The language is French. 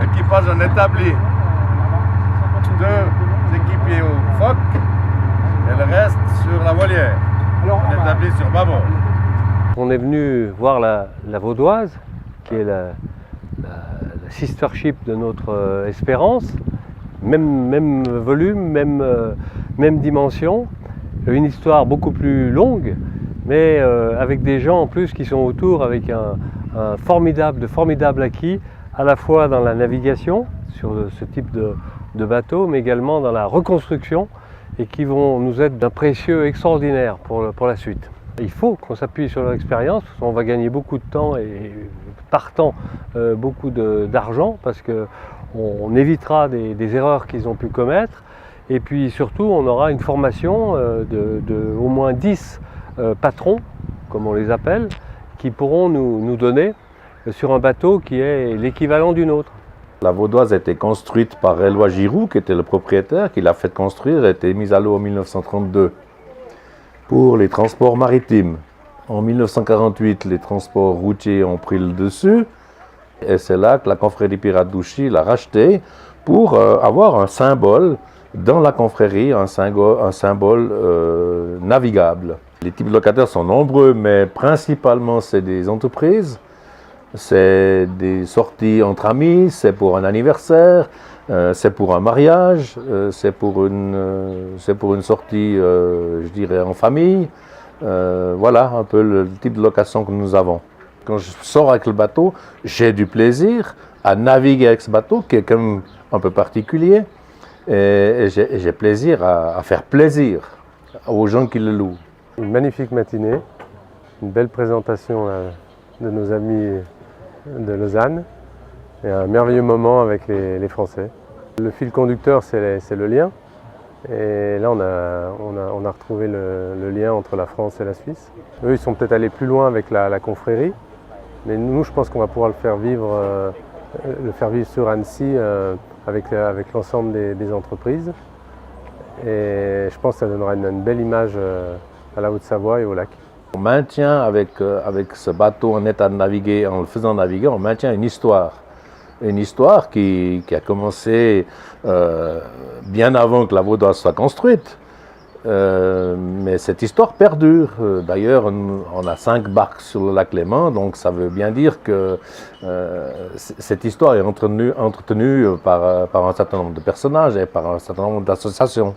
Équipage en établi. 2 équipiers au foc et le reste sur la volière. On établi sur bâbord. On est venu voir la Vaudoise, qui est la sister ship de notre Espérance. Même volume, même dimension. Une histoire beaucoup plus longue, mais avec des gens en plus qui sont autour, avec un formidable acquis, à la fois dans la navigation, sur ce type de bateau, mais également dans la reconstruction, et qui vont nous être d'un précieux extraordinaire pour la suite. Il faut qu'on s'appuie sur leur expérience, parce qu'on va gagner beaucoup de temps et partant beaucoup d'argent, parce qu'on évitera des erreurs qu'ils ont pu commettre. Et puis surtout, on aura une formation de au moins 10 patrons, comme on les appelle, qui pourront nous donner sur un bateau qui est l'équivalent du nôtre. La Vaudoise a été construite par Éloi Giroux, qui était le propriétaire, qui l'a fait construire, elle a été mise à l'eau en 1932 pour les transports maritimes. En 1948, les transports routiers ont pris le dessus, et c'est là que la confrérie Pirates d'Ouchy l'a racheté pour avoir un symbole dans la confrérie, un symbole navigable. Les types de locataires sont nombreux, mais principalement c'est des entreprises, c'est des sorties entre amis, c'est pour un anniversaire, c'est pour un mariage, c'est pour une sortie, je dirais, en famille. Voilà un peu le type de location que nous avons. Quand je sors avec le bateau, j'ai du plaisir à naviguer avec ce bateau qui est quand même un peu particulier. Et j'ai plaisir à faire plaisir aux gens qui le louent. Une magnifique matinée, une belle présentation de nos amis de Lausanne et un merveilleux moment avec les Français. Le fil conducteur, c'est le lien. Et là, on a retrouvé le lien entre la France et la Suisse. Eux, ils sont peut-être allés plus loin avec la confrérie, mais nous, je pense qu'on va pouvoir le faire vivre sur Annecy avec l'ensemble des entreprises. Et je pense que ça donnera une belle image à la Haute-Savoie et au lac. On maintient avec ce bateau en état de naviguer, en le faisant naviguer, on maintient une histoire. Une histoire qui a commencé bien avant que la Vaudoise soit construite. Mais cette histoire perdure. D'ailleurs, on a 5 barques sur le lac Léman, donc ça veut bien dire que cette histoire est entretenue par un certain nombre de personnages et par un certain nombre d'associations.